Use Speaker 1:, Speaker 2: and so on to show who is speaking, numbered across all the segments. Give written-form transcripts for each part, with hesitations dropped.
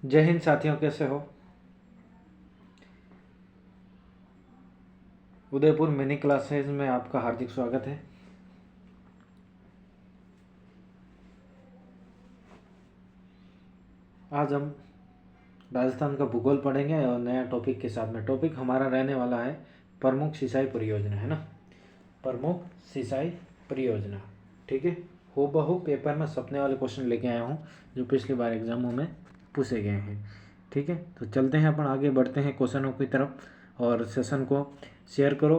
Speaker 1: जय हिंद साथियों, कैसे हो। उदयपुर मिनी क्लासेज में आपका हार्दिक स्वागत है। आज हम राजस्थान का भूगोल पढ़ेंगे और नया टॉपिक के साथ में। टॉपिक हमारा रहने वाला है प्रमुख सिंचाई परियोजना, है ना। प्रमुख सिंचाई परियोजना, ठीक है। हूबहू पेपर में सपने वाले क्वेश्चन लेके आया हूँ जो पिछली बार एग्जामों में पूछे गए हैं, ठीक है। तो चलते हैं, अपन आगे बढ़ते हैं क्वेश्चनों की तरफ और सेशन को शेयर करो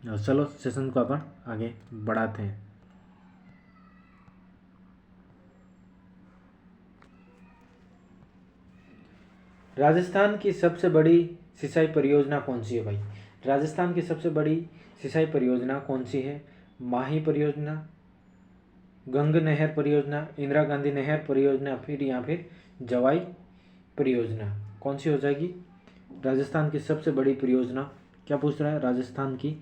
Speaker 1: और चलो सेशन को अपन आगे बढ़ाते हैं। राजस्थान की सबसे बड़ी सिंचाई परियोजना कौन सी है भाई। राजस्थान की सबसे बड़ी सिंचाई परियोजना कौन सी है। माही परियोजना, गंग नहर परियोजना, इंदिरा गांधी नहर परियोजना, फिर या फिर जवाई परियोजना, कौन सी हो जाएगी। राजस्थान की सबसे बड़ी परियोजना क्या पूछ रहा है। राजस्थान की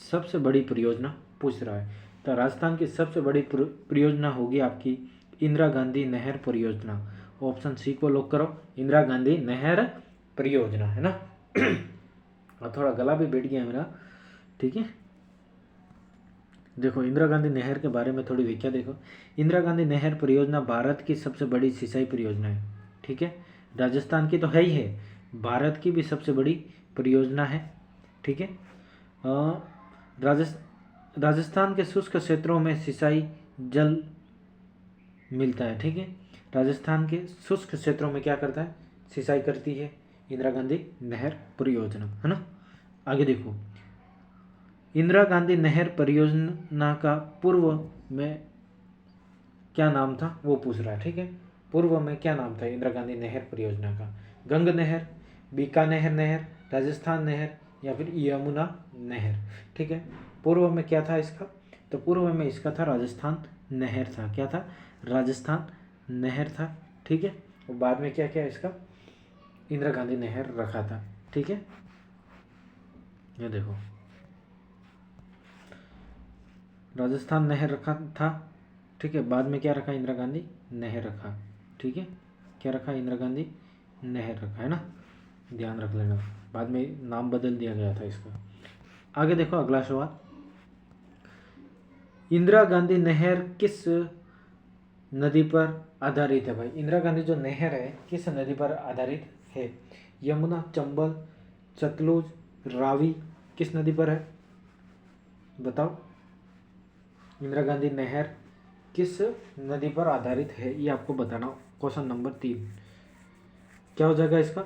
Speaker 1: सबसे बड़ी परियोजना पूछ रहा है। तो राजस्थान की सबसे बड़ी परियोजना होगी आपकी इंदिरा गांधी नहर परियोजना। ऑप्शन सी को लॉक करो, इंदिरा गांधी नहर परियोजना, है ना। और थोड़ा गला भी बैठ गया मेरा, ठीक है। देखो इंदिरा गांधी नहर के बारे में थोड़ी व्याख्या देखो। इंदिरा गांधी नहर परियोजना भारत की सबसे बड़ी सिंचाई परियोजना है, ठीक है। राजस्थान की तो है ही है, भारत की भी सबसे बड़ी परियोजना है, ठीक है। राजस्थान के शुष्क क्षेत्रों में सिंचाई जल मिलता है, ठीक है। राजस्थान के शुष्क क्षेत्रों में क्या करता है, सिंचाई करती है इंदिरा गांधी नहर परियोजना, है ना। आगे देखो, इंदिरा गांधी नहर परियोजना का पूर्व में क्या नाम था वो पूछ रहा है, ठीक है। पूर्व में क्या नाम था इंदिरा गांधी नहर परियोजना का। गंग नहर, बीकानेर नहर, राजस्थान नहर या फिर यमुना नहर, ठीक है। पूर्व में क्या था इसका, तो पूर्व में इसका था राजस्थान नहर था। क्या था, राजस्थान नहर था, ठीक है। और बाद में क्या क्या इसका इंदिरा गांधी नहर रखा था, ठीक है। ये देखो राजस्थान नहर रखा था, ठीक है। बाद में क्या रखा, इंदिरा गांधी नहर रखा, ठीक है। क्या रखा, इंदिरा गांधी नहर रखा, है ना। ध्यान रख लेना, बाद में नाम बदल दिया गया था इसका। आगे देखो अगला सवाल, इंदिरा गांधी नहर किस नदी पर आधारित है भाई। इंदिरा गांधी जो नहर है किस नदी पर आधारित है। यमुना, चंबल, सतलुज, रावी, किस नदी पर है बताओ। इंदिरा गांधी नहर किस नदी पर आधारित है ये आपको बताना। क्वेश्चन नंबर 3 क्या हो जाएगा इसका।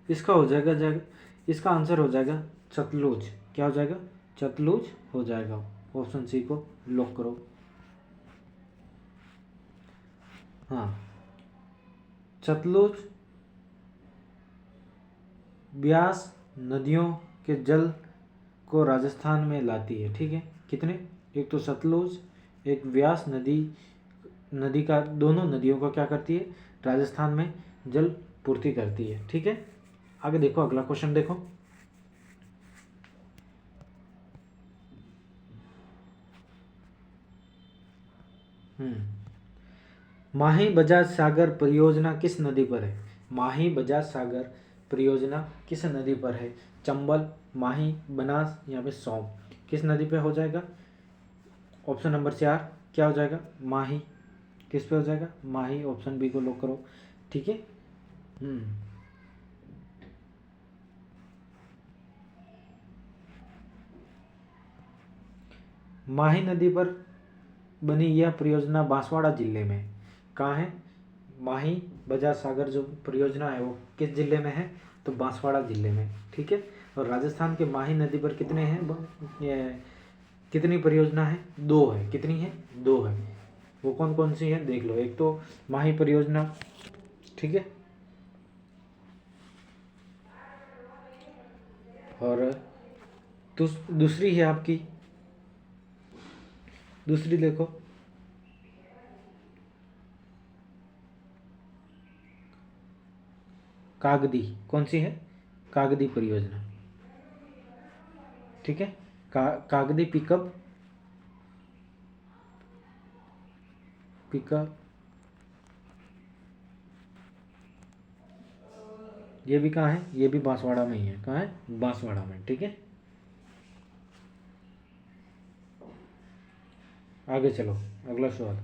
Speaker 1: इसका हो जाएगा इसका आंसर हो जाएगा सतलुज। क्या हो जाएगा, सतलुज हो जाएगा। ऑप्शन सी को लॉक करो। हाँ, सतलुज ब्यास नदियों के जल को राजस्थान में लाती है, ठीक है। कितने, एक तो सतलुज, एक व्यास नदी का, दोनों नदियों को क्या करती है, राजस्थान में जल पूर्ति करती है, ठीक है। आगे देखो अगला क्वेश्चन देखो, माही बजाज सागर परियोजना किस नदी पर है। माही बजाज सागर परियोजना किस नदी पर है। चंबल, माही, बनास या फिर सौंप, किस नदी पे हो जाएगा। ऑप्शन नंबर 4 क्या हो जाएगा, माही। किस पे हो जाएगा, माही। ऑप्शन बी को लॉक करो, ठीक है। माही नदी पर बनी यह परियोजना बांसवाड़ा जिले में कहाँ है। माही बजाज सागर जो परियोजना है वो किस जिले में है, तो बांसवाड़ा जिले में, ठीक है। और राजस्थान के माही नदी पर कितने हैं, कितनी परियोजना है, 2 है। कितनी है, 2 है। वो कौन कौन सी है देख लो। एक तो माही परियोजना, ठीक है। और दूसरी है आपकी, दूसरी देखो कागदी, कौन सी है, कागदी परियोजना, ठीक है। कागदी पिकअप पिकअप ये भी कहाँ है, ये भी बांसवाड़ा में ही है। कहाँ है, बांसवाड़ा में। ठीक है, आगे चलो, अगला सवाल।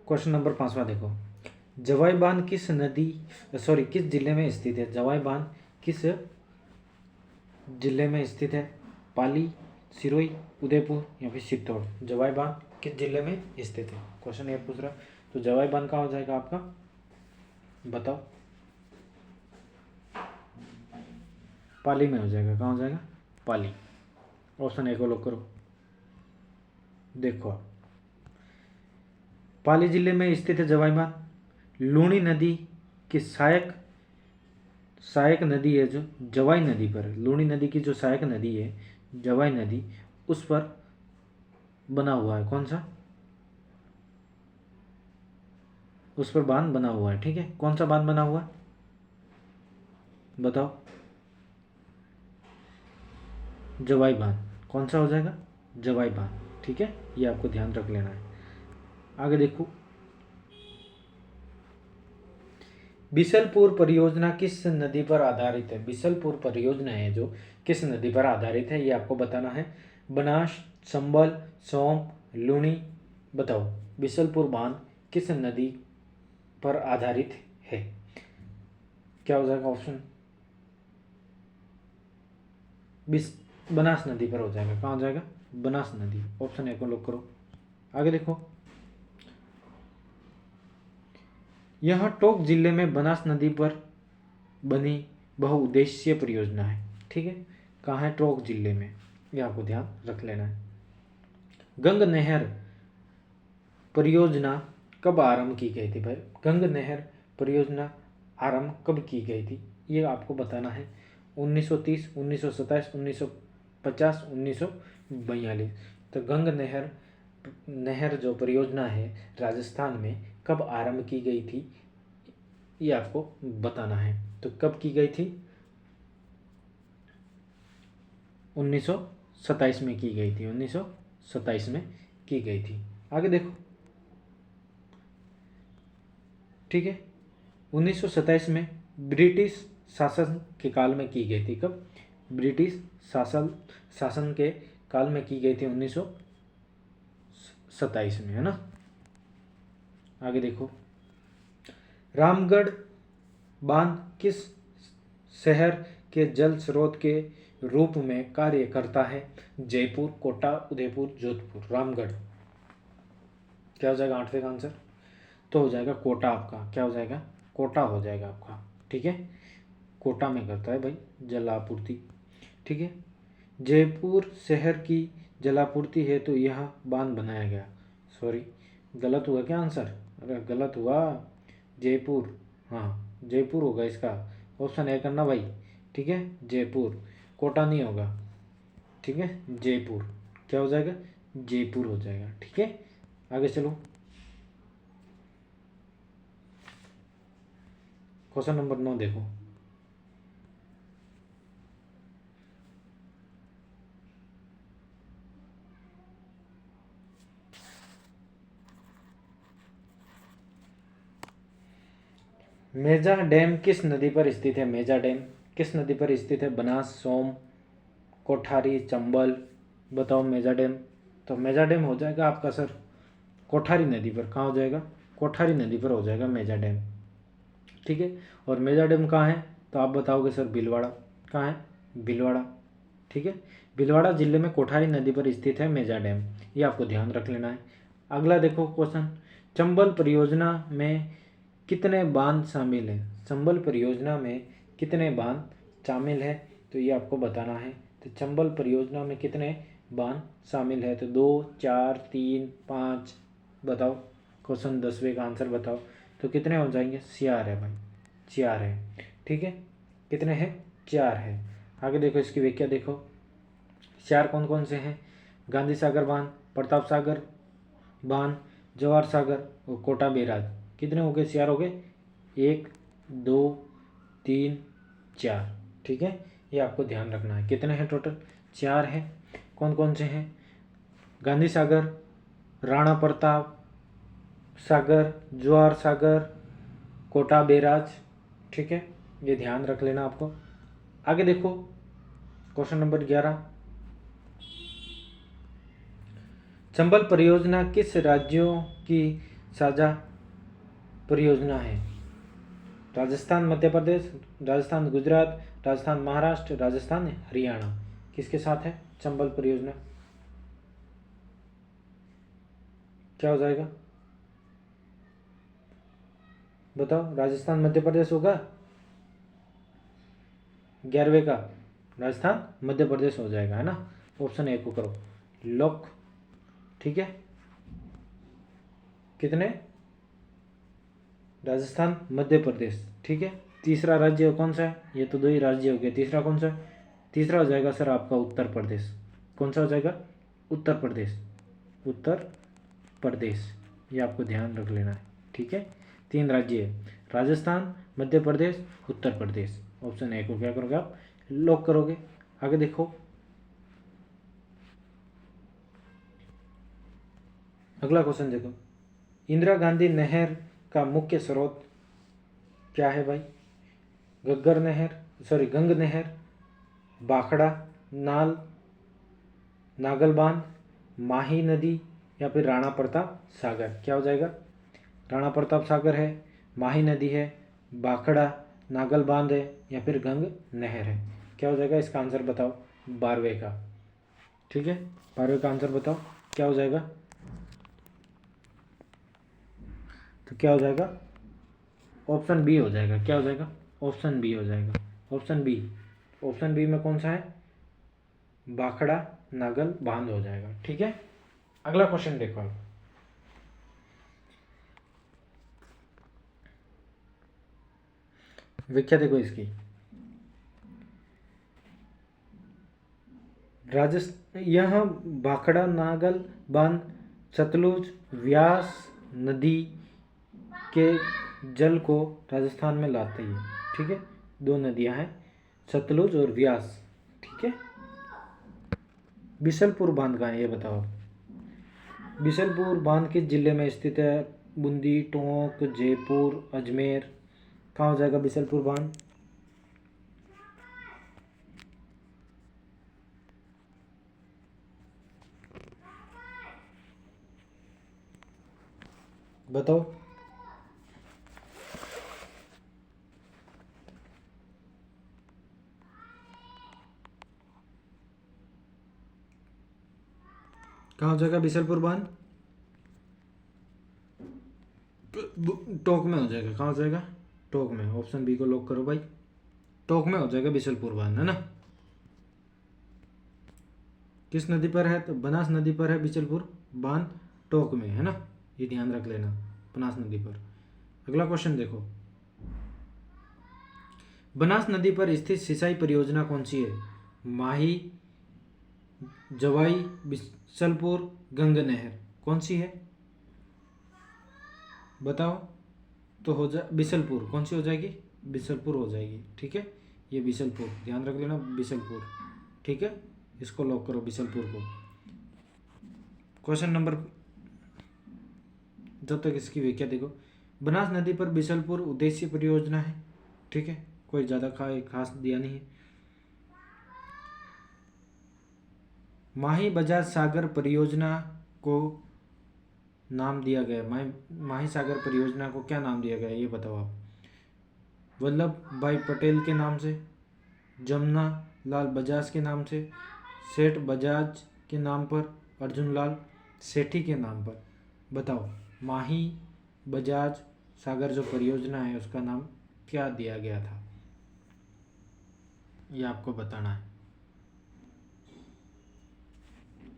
Speaker 1: क्वेश्चन नंबर 5वां देखो, जवाई बांध किस नदी, सॉरी किस जिले में स्थित है। जवाई बांध किस जिले में स्थित है। पाली, सिरोही, उदयपुर या फिर चित्तौड़। जवाई बांध किस जिले में स्थित है, क्वेश्चन ये पूछ रहा है। तो जवाई बांध कहाँ हो जाएगा आपका, बताओ। पाली में हो जाएगा। कहाँ हो जाएगा, पाली। ऑप्शन ए को लॉक करो। देखो आप, पाली जिले में स्थित है जवाई बांध। लूणी नदी की सहायक सहायक नदी है जो जवाई नदी पर, लूणी नदी की जो सहायक नदी है जवाई नदी, उस पर बना हुआ है। कौन सा, उस पर बांध बना हुआ है। ठीक है, कौन सा बांध बना हुआ है, बताओ। जवाई बांध, कौन सा हो जाएगा, जवाई बांध। ठीक है, ये आपको ध्यान रख लेना है। आगे देखो, बिशलपुर परियोजना किस नदी पर आधारित है। बिशलपुर परियोजना है जो किस नदी पर आधारित है, ये आपको बताना है। बनास, संबल, सोम, लूणी, बताओ। बिशलपुर बांध किस नदी पर आधारित है, क्या हो जाएगा ऑप्शन। बनास नदी पर हो जाएगा। कहाँ हो जाएगा, बनास नदी। ऑप्शन ए को लॉक करो। आगे देखो, यह टोंक जिले में बनास नदी पर बनी बहुउद्देशीय परियोजना है। ठीक है, कहाँ है, टोंक जिले में, यह आपको ध्यान रख लेना है। गंग नहर परियोजना कब आरंभ की गई थी भाई, गंग नहर परियोजना आरंभ कब की गई थी, ये आपको बताना है। 1930, 1927, 1950, 1942। तो गंग नहर नहर जो परियोजना है राजस्थान में कब आरंभ की गई थी, ये आपको बताना है। तो कब की गई थी, 1927 में की गई थी। 1927 में की गई थी। आगे देखो, ठीक है, 1927 में ब्रिटिश शासन के काल में की गई थी। कब, ब्रिटिश शासन के काल में की गई थी, 1927 में, है ना। आगे देखो, रामगढ़ बांध किस शहर के जल स्रोत के रूप में कार्य करता है। जयपुर, कोटा, उदयपुर, जोधपुर। रामगढ़ क्या हो जाएगा, 8वें का आंसर तो हो जाएगा कोटा आपका। क्या हो जाएगा, कोटा हो जाएगा आपका। ठीक है, कोटा में करता है भाई जल आपूर्ति। ठीक है, जयपुर शहर की जलापूर्ति है तो यह बांध बनाया गया। सॉरी, गलत हुआ क्या आंसर, अरे गलत हुआ, जयपुर। हाँ, जयपुर होगा इसका। ऑप्शन ए करना भाई। ठीक है, जयपुर, कोटा नहीं होगा। ठीक है, जयपुर। क्या हो जाएगा, जयपुर हो जाएगा। ठीक है, आगे चलो, क्वेश्चन नंबर 9 देखो। मेजा डैम किस नदी पर स्थित है? मेजा डैम किस नदी पर स्थित है? बनास, सोम, कोठारी, चंबल। बताओ मेजा डैम। तो मेजा डैम हो जाएगा आपका सर कोठारी नदी पर। कहाँ हो जाएगा? कोठारी नदी पर हो जाएगा मेजा डैम। ठीक है। और मेजा डैम कहाँ है? तो आप बताओगे सर भीलवाड़ा। कहाँ है? भीलवाड़ा। ठीक है। भीलवाड़ा जिले में कोठारी नदी पर स्थित है मेजा डैम। ये आपको ध्यान रख लेना है। अगला देखो क्वेश्चन, चंबल परियोजना में कितने बांध शामिल हैं? चंबल परियोजना में कितने बांध शामिल है? तो ये आपको बताना है। तो चंबल परियोजना में कितने बांध शामिल है? तो 2, 4, 3, 5। बताओ क्वेश्चन 10वें का आंसर बताओ। तो कितने हो जाएंगे? 4 है भाई, 4 है। ठीक है। कितने हैं? 4 है। आगे देखो इसकी व्याख्या देखो। 4 कौन कौन से हैं? गांधी सागर बांध, प्रताप सागर बांध, जवाहर सागर और कोटा बैराज। कितने हो गए? 4 हो गए। 1, 2, 3, 4। ठीक है। ये आपको ध्यान रखना है। कितने हैं टोटल? 4 हैं। कौन कौन से हैं? गांधी सागर, राणा प्रताप सागर, जवाहर सागर, कोटा बैराज। ठीक है। ये ध्यान रख लेना आपको। आगे देखो क्वेश्चन नंबर 11, चंबल परियोजना किस राज्यों की साझा परियोजना है? राजस्थान मध्य प्रदेश, राजस्थान गुजरात, राजस्थान महाराष्ट्र, राजस्थान हरियाणा। किसके साथ है चंबल परियोजना? क्या हो जाएगा? बताओ। राजस्थान मध्य प्रदेश होगा। 11वें का राजस्थान मध्य प्रदेश हो जाएगा, है ना। ऑप्शन ए को करो लॉक। ठीक है। कितने? राजस्थान मध्य प्रदेश। ठीक है। तीसरा राज्य कौन सा है? ये तो 2 ही राज्य हो गए। तीसरा कौन सा है? तीसरा हो जाएगा सर आपका उत्तर प्रदेश। कौन सा हो जाएगा? उत्तर प्रदेश। उत्तर प्रदेश। ये आपको ध्यान रख लेना है। ठीक है। 3 राज्य है, राजस्थान, मध्य प्रदेश, उत्तर प्रदेश। ऑप्शन ए को क्या करोगे आप? लॉक करोगे। आगे देखो अगला क्वेश्चन देखो, इंदिरा गांधी नहर का मुख्य स्रोत क्या है भाई? गग्गर नहर, सॉरी गंग नहर, बाखड़ा नाल, नागल बांध, माही नदी या फिर राणा प्रताप सागर। क्या हो जाएगा? राणा प्रताप सागर है, माही नदी है, बाखड़ा नागल बांध है या फिर गंग नहर है। क्या हो जाएगा इसका आंसर बताओ? 12वें का। ठीक है। 12वें का आंसर बताओ क्या हो जाएगा? तो क्या हो जाएगा? ऑप्शन बी हो जाएगा। क्या हो जाएगा? ऑप्शन बी हो जाएगा। Option B. ऑप्शन बी में कौन सा है? बाखड़ा नागल बांध हो जाएगा। ठीक है। अगला क्वेश्चन देखो आप, व्याख्या देखो इसकी। राजस्थान यह भाखड़ा नागल बांध सतलुज व्यास नदी के जल को राजस्थान में लाती है। ठीक है। 2 नदियां हैं, सतलुज और व्यास। ठीक है। बिशलपुर बांध कहाँ है ये बताओ। बिशलपुर बांध किस जिले में स्थित है? बूंदी, टोंक, जयपुर, अजमेर। कहाँ हो जाएगा बिशलपुर बांध? बताओ। कहाँ हो जाएगा बिशलपुर बांध? टोंक में हो जाएगा। कहाँ हो जाएगा? टोंक में। ऑप्शन बी को लॉक करो भाई। टोंक में हो जाएगा बिशलपुर बांध, है ना। किस नदी पर है? तो बनास नदी पर है बिशलपुर बांध, टोंक में, है ना। ये ध्यान रख लेना, बनास नदी पर। अगला क्वेश्चन देखो, बनास नदी पर स्थित सिंचाई परियोजना कौन सी है? माही, जवाई, बिशलपुर, गंग नहर। कौन सी है बताओ। तो हो जा बिशलपुर। कौन सी हो जाएगी? बिशलपुर हो जाएगी। ठीक है। ये बिशलपुर ध्यान रख लेना, बिशलपुर। ठीक है। इसको लॉक करो बिशलपुर को। क्वेश्चन नंबर, जब तक इसकी व्याख्या देखो, बनास नदी पर बिशलपुर उद्देश्य परियोजना है, ठीक है, कोई ज़्यादा खास दिया नहीं है। माही बजाज सागर परियोजना को नाम दिया गया, माही सागर परियोजना को क्या नाम दिया गया ये बताओ आप। वल्लभ भाई पटेल के नाम से, जमुना लाल बजाज के नाम से, सेठ बजाज के नाम पर, अर्जुन लाल सेठी के नाम पर। बताओ माही बजाज सागर जो परियोजना है उसका नाम क्या दिया गया था, ये आपको बताना है।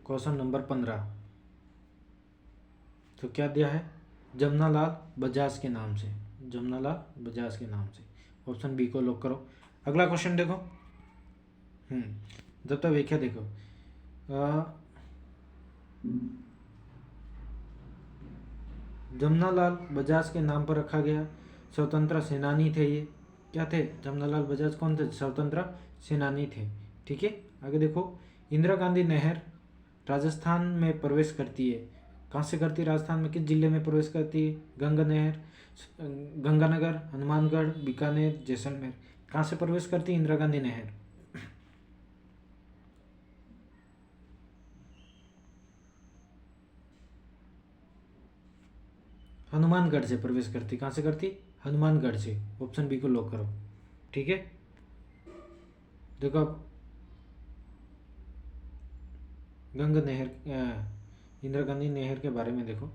Speaker 1: क्वेश्चन नंबर 15, तो क्या दिया है, जमुना लाल बजाज के नाम से, जमुना लाल बजाज के नाम से। ऑप्शन बी को लॉक करो। अगला क्वेश्चन देखो, जब तक व्याख्या देखो। जमुना लाल बजाज के नाम पर रखा गया, स्वतंत्र सेनानी थे ये, क्या थे, जमुना लाल बजाज कौन थे, स्वतंत्र सेनानी थे, ठीक है। आगे देखो, इंदिरा गांधी नहर राजस्थान में प्रवेश करती है, कहाँ से करती है, राजस्थान में किस जिले में प्रवेश करती है, गंगानगर, हनुमानगढ़, बीकानेर, जैसलमेर, कहाँ से प्रवेश करती है इंदिरा गांधी नहर। हनुमानगढ़ से प्रवेश करती, कहाँ से करती, हनुमानगढ़ से। ऑप्शन बी को लॉक करो, ठीक है। देखो अब गंगा नहर, इंदिरा गांधी नहर के बारे में देखो।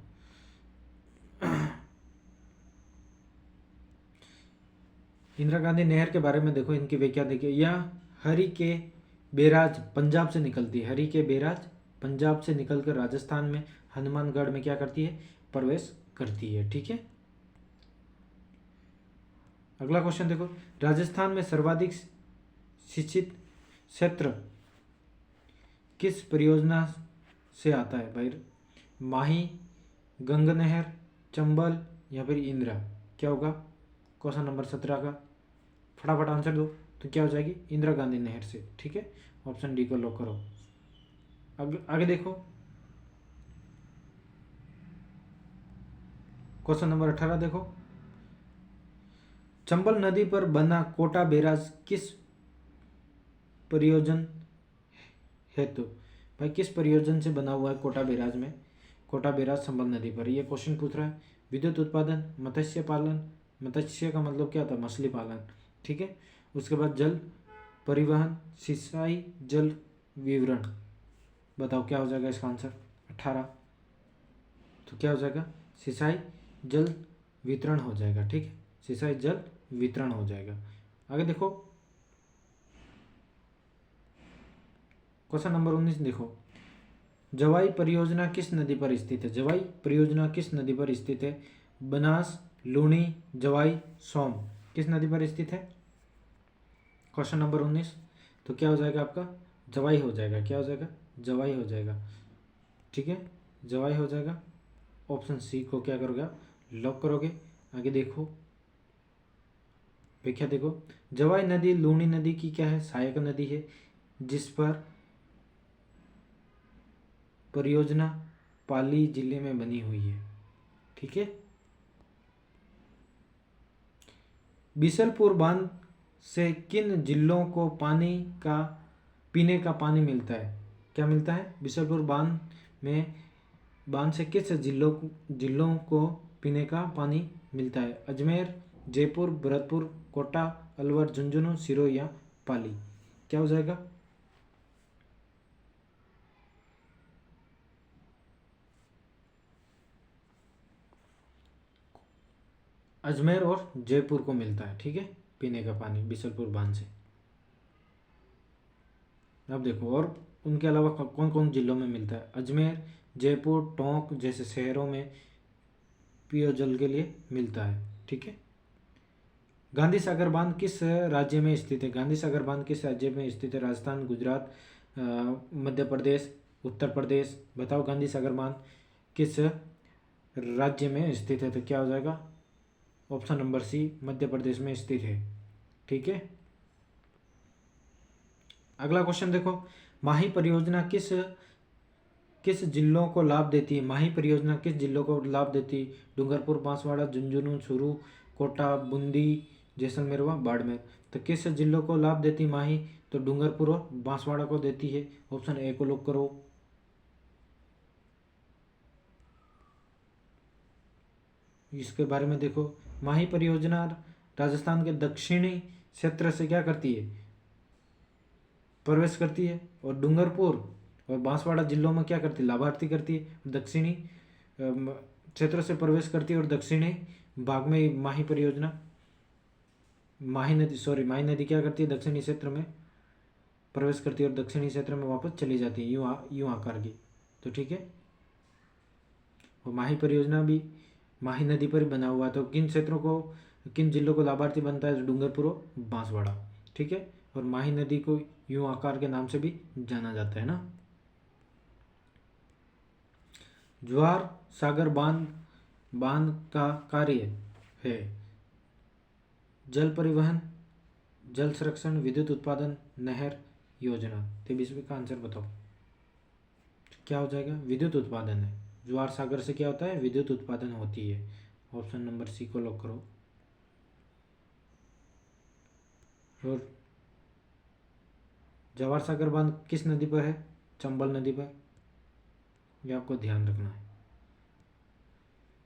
Speaker 1: इंदिरा गांधी नहर के बारे में देखो, इनकी व्याख्या देखिए। यह हरी के बैराज पंजाब से निकलती है, हरी के बैराज पंजाब से निकलकर राजस्थान में हनुमानगढ़ में क्या करती है, प्रवेश करती है, ठीक है। अगला क्वेश्चन देखो, राजस्थान में सर्वाधिक सिंचित क्षेत्र किस परियोजना से आता है भाई, माही, गंगा नहर, चंबल या फिर इंदिरा, क्या होगा क्वेश्चन नंबर 17 का, फटाफट आंसर दो। तो क्या हो जाएगी, इंदिरा गांधी नहर से, ठीक है। ऑप्शन डी को लॉक करो। आगे देखो, क्वेश्चन नंबर 18 देखो, चंबल नदी पर बना कोटा बैराज किस परियोजन हेतु, भाई किस परियोजन से बना हुआ है कोटा बैराज में, कोटा बैराज चंबल नदी पर। ये क्वेश्चन पूछ रहा है। विद्युत उत्पादन, मत्स्य पालन, मत्स्य का मतलब क्या होता है, मछली पालन, ठीक है। उसके बाद जल परिवहन, सिंचाई, जल विवरण। बताओ क्या हो जाएगा इसका आंसर, 18। तो क्या हो जाएगा, सिंचाई जल वितरण हो जाएगा, ठीक है, सिंचाई जल वितरण हो जाएगा। आगे देखो, क्वेश्चन नंबर 19 देखो, जवाई परियोजना किस नदी पर स्थित है, जवाई परियोजना किस नदी पर स्थित है, बनास, लूनी, जवाई, सोम, किस नदी पर स्थित है। क्वेश्चन नंबर 19, तो क्या हो जाएगा आपका, जवाई हो जाएगा, क्या हो जाएगा, जवाई हो जाएगा, ठीक है, जवाई हो जाएगा। ऑप्शन सी को क्या करोगे, लॉक करोगे। आगे देखो, व्याख्या देखो, जवाई नदी लूनी नदी की क्या है, सहायक नदी है, जिस पर परियोजना पाली जिले में बनी हुई है, ठीक है। बिशलपुर बांध से किन जिलों को पानी का पीने का पानी मिलता है, क्या मिलता है, बिशलपुर बांध से किस जिलों को पीने का पानी मिलता है, अजमेर, जयपुर, भरतपुर, कोटा, अलवर, झुंझुनू, सिरोही या पाली, क्या हो जाएगा। अजमेर और जयपुर को मिलता है, ठीक है, पीने का पानी बिशलपुर बांध से। अब देखो, और उनके अलावा कौन कौन जिलों में मिलता है, अजमेर, जयपुर, टोंक जैसे शहरों में पेय जल के लिए मिलता है, ठीक है। गांधी सागर बांध किस राज्य में स्थित है, गांधी सागर बांध किस राज्य में स्थित है, राजस्थान, गुजरात, मध्य प्रदेश, उत्तर प्रदेश। बताओ गांधी सागर बांध किस राज्य में स्थित है, तो क्या हो जाएगा, option number C, Madhya Pradesh में स्थित है, ठीक है। अगला क्वेश्चन देखो, माही परियोजना किस किस जिलों को लाभ देती है? माही परियोजना किस जिलों को लाभ देती है? डूंगरपुर, बांसवाड़ा, झुंझुनू, चूरू, कोटा, बूंदी, जैसलमेर व बाड़मेर। तो किस जिलों को लाभ देती है माही? तो डूंगरपुर और बांसवाड़ा को देती है। ऑप्शन ए को लॉक करो। इसके बारे में देखो, माही परियोजना राजस्थान के दक्षिणी क्षेत्र से क्या करती है? प्रवेश करती है। और डूंगरपुर और बांसवाड़ा जिलों में क्या करती है? लाभार्थी करती है। दक्षिणी क्षेत्र से प्रवेश करती है और दक्षिणी भाग में माही परियोजना, माही नदी क्या करती है? दक्षिणी क्षेत्र में प्रवेश करती है और दक्षिणी क्षेत्र में वापस चली जाती है, यूं आकार की। तो ठीक है, और माही परियोजना भी माही नदी पर बना हुआ। तो किन क्षेत्रों को, किन जिलों को लाभार्थी बनता है? डूंगरपुर और बांसवाड़ा। ठीक है, और माही नदी को यूं आकार के नाम से भी जाना जाता है ना। ज्वार सागर बांध का कार्य है जल परिवहन, जल संरक्षण, विद्युत उत्पादन, नहर योजना। 23वें का आंसर बताओ क्या हो जाएगा? विद्युत उत्पादन है। ज्वार सागर से क्या होता है? विद्युत उत्पादन होती है। ऑप्शन नंबर सी को लॉक करो। और जवाहर सागर बांध किस नदी पर है? चंबल नदी पर, यह आपको ध्यान रखना है।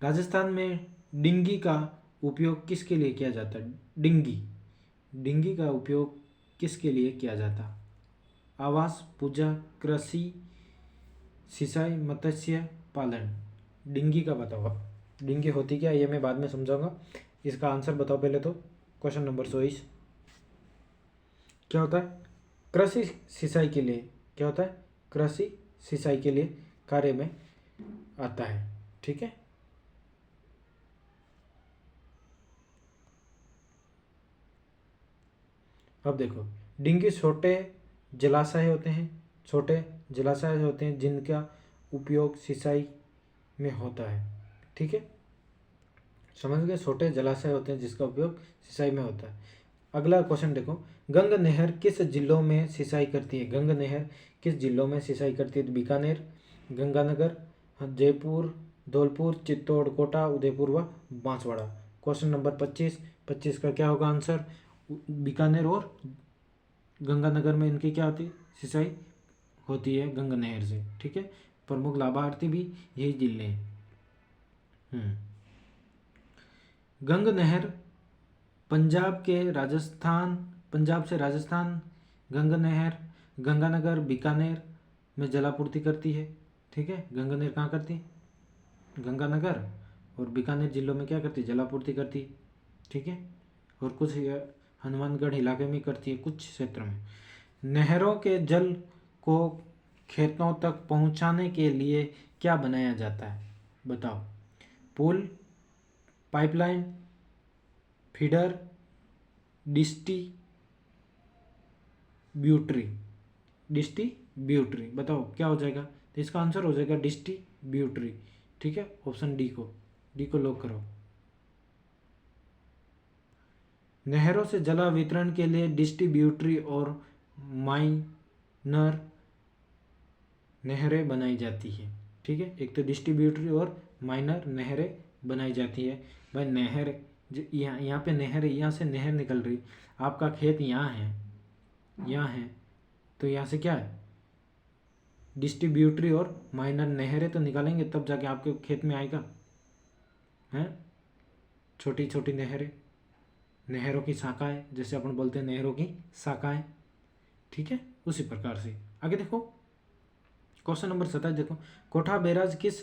Speaker 1: राजस्थान में डिंगी का उपयोग किसके लिए किया जाता है? डिंगी का उपयोग किसके लिए किया जाता? आवास, पूजा, कृषि, सिंचाई, मत्स्य पालन। डिंगी का बताओ, डिंगी होती क्या? ये मैं बाद में समझाऊंगा। इसका आंसर बताओ पहले तो। क्वेश्चन नंबर 24 क्या होता है? कृषि सिंचाई के लिए क्या होता है? कृषि सिंचाई के लिए कार्य में आता है। ठीक है, अब देखो, डिंगी छोटे जलाशय होते हैं जिनका उपयोग सिंचाई में होता है। ठीक है, समझ गए? छोटे जलाशय होते हैं जिसका उपयोग सिंचाई में होता है। अगला क्वेश्चन देखो, गंग नहर किस जिलों में सिंचाई करती है? गंग नहर किस जिलों में सिंचाई करती है? बीकानेर, गंगानगर, जयपुर, धौलपुर, चित्तौड़, कोटा, उदयपुर व बांसवाड़ा। क्वेश्चन नंबर 25 का क्या होगा आंसर? बीकानेर और गंगानगर में इनकी क्या होती है? सिंचाई होती है गंग नहर से। ठीक है, प्रमुख लाभार्थी भी यही जिले हैं। गंग नहर पंजाब से राजस्थान गंग नहर गंगानगर, बीकानेर में जलापूर्ति करती है। ठीक है, गंग नहर कहाँ करती है? गंगानगर और बीकानेर जिलों में क्या करती है? जलापूर्ति करती है। ठीक है, और कुछ हनुमानगढ़ इलाके में करती है, कुछ क्षेत्रों में। नहरों के जल को खेतों तक पहुंचाने के लिए क्या बनाया जाता है? बताओ। पुल, पाइपलाइन, फीडर, डिस्ट्रीब्यूटरी। बताओ क्या हो जाएगा? तो इसका आंसर हो जाएगा डिस्ट्रीब्यूटरी। ठीक है, ऑप्शन डी को लॉक करो। नहरों से जल वितरण के लिए डिस्ट्रीब्यूटरी और माइनर नहरें बनाई जाती है। ठीक है, एक तो डिस्ट्रीब्यूटरी और माइनर नहरें बनाई जाती है। भाई नहर यहाँ पे नहर है, यहाँ से नहर निकल रही, आपका खेत यहाँ है, तो यहाँ से क्या है? डिस्ट्रीब्यूटरी और माइनर नहरें तो निकालेंगे तब जाके आपके खेत में आएगा। हैं, छोटी छोटी नहरों की शाखाएं, जैसे अपन बोलते हैं नहरों की शाखाएं। ठीक है, उसी प्रकार से आगे देखो। क्वेश्चन नंबर 27 देखो, कोठा बैराज किस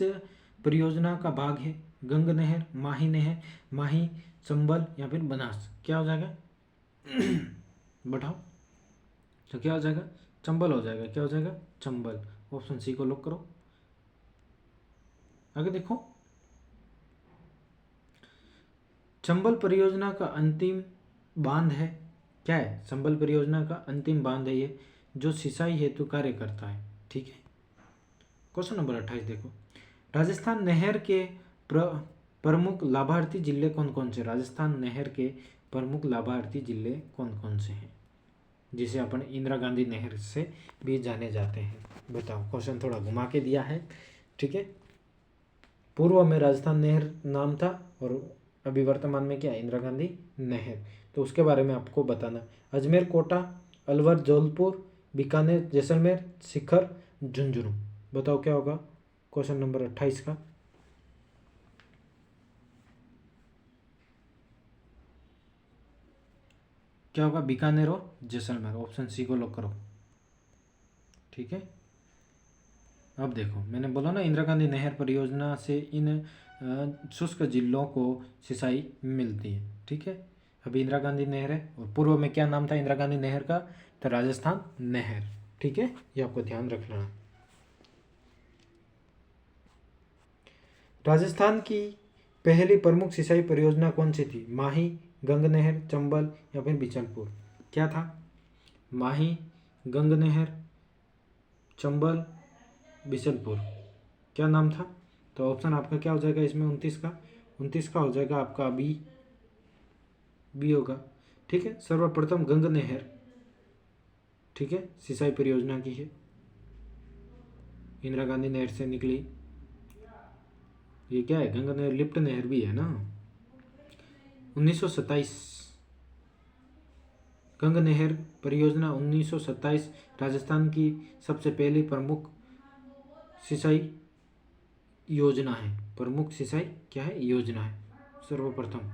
Speaker 1: परियोजना का भाग है? गंग नहर, माही, चंबल या फिर बनास। क्या हो जाएगा? बताओ, तो क्या हो जाएगा? चंबल हो जाएगा। क्या हो जाएगा? चंबल। ऑप्शन सी को लॉक करो। आगे देखो, चंबल परियोजना का अंतिम बांध है। क्या है? चंबल परियोजना का अंतिम बांध है ये, जो सिंचाई हेतु कार्य करता है। ठीक है, क्वेश्चन नंबर 28 देखो, राजस्थान नहर के प्रमुख लाभार्थी जिले कौन कौन से? राजस्थान नहर के प्रमुख लाभार्थी जिले कौन कौन से हैं? जिसे अपन इंदिरा गांधी नहर से भी जाने जाते हैं। बताओ, क्वेश्चन थोड़ा घुमा के दिया है, ठीक है। पूर्व में राजस्थान नहर नाम था और अभी वर्तमान में क्या है, इंदिरा गांधी नहर। तो उसके बारे में आपको बताना। अजमेर, कोटा, अलवर, जौनपुर, बीकानेर, जैसलमेर, सीकर, झुंझुनू। बताओ क्या होगा क्वेश्चन नंबर 28 का। क्या होगा, बीकानेर और जैसलमेर। ऑप्शन सी को लॉक करो, ठीक है। अब देखो, मैंने बोला ना इंदिरा गांधी नहर परियोजना से इन शुष्क जिलों को सिंचाई मिलती है, ठीक है। अभी इंदिरा गांधी नहर है और पूर्व में क्या नाम था इंदिरा गांधी नहर का, तो राजस्थान नहर, ठीक है। ये आपको ध्यान रखना है। राजस्थान की पहली प्रमुख सिंचाई परियोजना कौन सी थी? माही, गंग नहर, चंबल या फिर बिचलपुर। क्या था? माही, गंग नहर, चंबल, बिशनपुर। क्या नाम था? तो ऑप्शन आपका क्या हो जाएगा इसमें 29 का? 29 का हो जाएगा आपका बी, बी होगा, ठीक है। सर्वप्रथम गंग नहर, ठीक है, सिंचाई परियोजना की है, इंदिरा गांधी नहर से निकली। ये क्या है, गंगा नहर लिफ्ट नहर भी है ना। 1927 गंग नहर परियोजना 1927 राजस्थान की सबसे पहली प्रमुख सिंचाई योजना है। प्रमुख सिंचाई क्या है, योजना है सर्वप्रथम।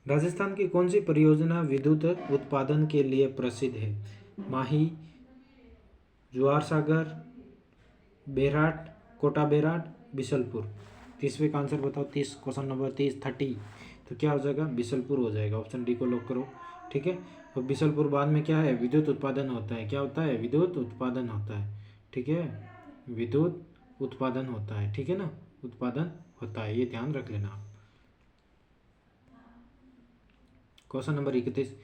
Speaker 1: राजस्थान की कौन सी परियोजना विद्युत उत्पादन के लिए प्रसिद्ध है? माही, जवाहर सागर, बेराट, कोटा बेराट, बिशलपुर। 30वें का आंसर बताओ। 30, क्वेश्चन नंबर 30, 30। तो क्या हो जाएगा, बिशलपुर हो जाएगा। ऑप्शन डी को लॉक करो, ठीक है। और बिशलपुर बाद में क्या है, विद्युत उत्पादन होता है। क्या होता है, विद्युत उत्पादन होता है, ठीक है। विद्युत उत्पादन होता है, ठीक है ना, उत्पादन होता है, ये ध्यान रख लेना आप। क्वेश्चन नंबर 31,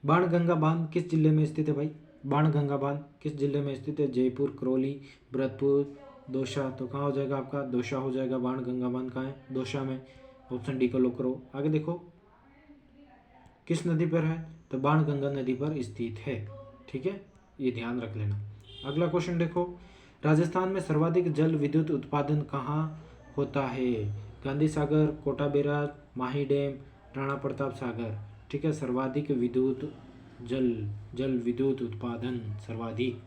Speaker 1: बाणगंगा बांध किस जिले में स्थित है भाई? बाणगंगा बांध किस जिले में स्थित है? जयपुर, करौली, भरतपुर, दौसा। तो कहाँ हो जाएगा आपका, दौसा हो जाएगा। बाणगंगा बांध कहाँ है, दौसा में। ऑप्शन डी को लॉक करो। आगे देखो, किस नदी पर है? तो बाणगंगा नदी पर स्थित है, ठीक है, ये ध्यान रख लेना। अगला क्वेश्चन देखो, राजस्थान में सर्वाधिक जल विद्युत उत्पादन कहाँ होता है? गांधी सागर, कोटा बैराज, माही डैम, राणा प्रताप सागर, ठीक है। सर्वाधिक विद्युत जल जल विद्युत उत्पादन सर्वाधिक।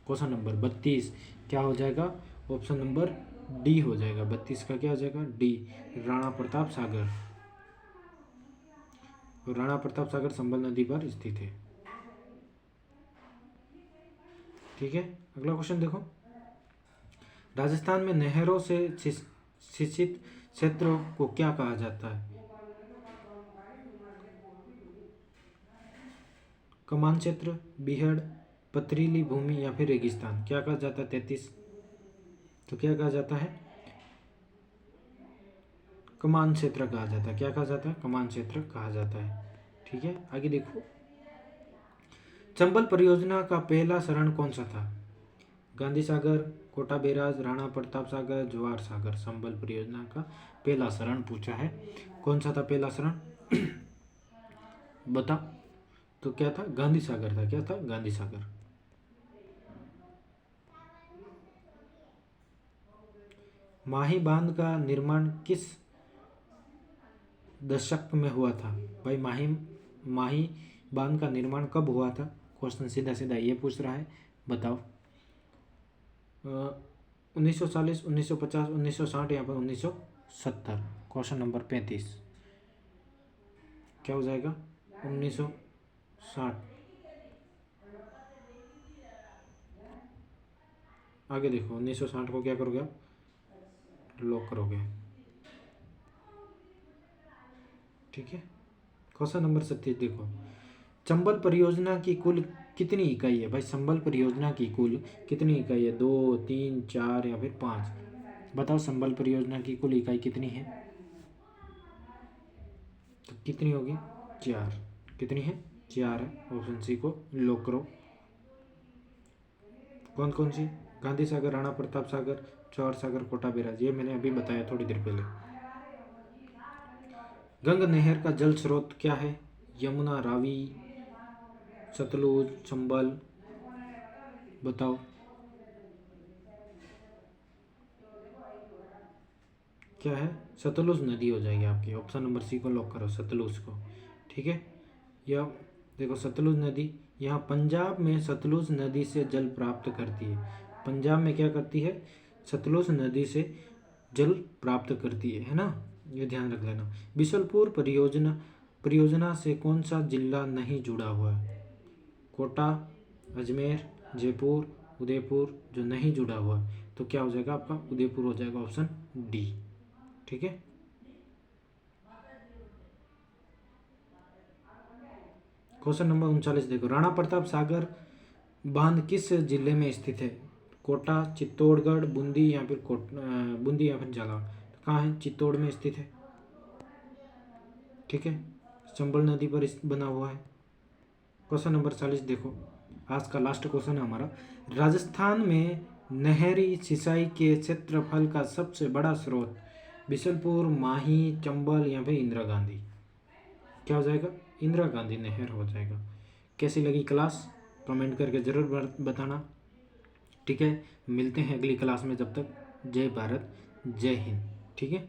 Speaker 1: क्वेश्चन नंबर 32 क्या हो जाएगा? ऑप्शन नंबर डी हो जाएगा। 32 का क्या हो जाएगा, डी, राणा प्रताप सागर। और राणा प्रताप सागर संबल नदी पर स्थित है, ठीक है। अगला क्वेश्चन देखो, राजस्थान में नहरों से सिंचित क्षेत्रों को क्या कहा जाता है? कमान क्षेत्र, बीहड़, पथरीली भूमि या फिर रेगिस्तान। क्या कहा जाता है? 33। तो क्या कहा जाता है, कमान क्षेत्र कहा जाता है। क्या कहा जाता है, कमान क्षेत्र कहा जाता है, ठीक है। आगे देखो, चंबल परियोजना का पहला चरण कौन सा था? गांधी सागर, कोटा बैराज, राणा प्रताप सागर, जवाहर सागर। संबल परियोजना का पहला चरण पूछा है, कौन सा था पहला चरण? बता। तो क्या था, गांधी सागर था। क्या था, गांधी सागर। माही बांध का निर्माण किस दशक में हुआ था? भाई माही माही बांध का निर्माण कब हुआ था? क्वेश्चन सीधा सीधा ये पूछ रहा है, बताओ। 1940, 1950, 1960 या फिर 1970। क्वेश्चन नंबर 35 क्या हो जाएगा, 1960। आगे देखो, 1960 को क्या करोगे आप, लॉक करोगे, ठीक है। क्वेश्चन नंबर 37 देखो, चंबल परियोजना की कुल कितनी इकाई है? भाई संबल परियोजना की कुल कितनी इकाई है? 2, 3, 4 या फिर 5। बताओ संबल परियोजना की कुल इकाई कितनी है? तो कितनी होगी, 4। कितनी है, 4 है। ऑप्शन सी को लॉक करो। कौन कौन सी? गांधी सागर, राणा प्रताप सागर, जवाहर सागर, कोटा बैराज, ये मैंने अभी बताया थोड़ी देर पहले। गंगा नहर का जल स्रोत क्या है? यमुना, रावी, सतलुज, चंबल, बताओ क्या है? सतलुज नदी हो जाएगी आपकी। ऑप्शन नंबर सी को लॉक करो, सतलुज को। ठीक है, यह देखो सतलुज नदी, यहाँ पंजाब में सतलुज नदी से जल प्राप्त करती है। पंजाब में क्या करती है? सतलुज नदी से जल प्राप्त करती है ना, ये ध्यान रख लेना। बिशलपुर परियोजना से कौन सा जिला नहीं जुड़ा हुआ है? कोटा, अजमेर, जयपुर, उदयपुर। जो नहीं जुड़ा हुआ है तो क्या हो जाएगा आपका? उदयपुर हो जाएगा, ऑप्शन डी। ठीक है, क्वेश्चन नंबर 39 देखो, राणा प्रताप सागर बांध किस जिले में स्थित है? कोटा, चित्तौड़गढ़, बूंदी या फिर बूंदी या फिर जालौर। तो कहाँ है? चित्तौड़ में स्थित है। ठीक है, चंबल नदी पर बना हुआ है। क्वेश्चन नंबर 40 देखो, आज का लास्ट क्वेश्चन है हमारा। राजस्थान में नहरी सिंचाई के क्षेत्रफल का सबसे बड़ा स्रोत बिशनपुर, माही, चंबल या फिर इंदिरा गांधी। क्या हो जाएगा? इंदिरा गांधी नहर हो जाएगा। कैसी लगी क्लास? कमेंट करके ज़रूर बताना। ठीक है, मिलते हैं अगली क्लास में। जब तक जय भारत, जय हिंद। ठीक है।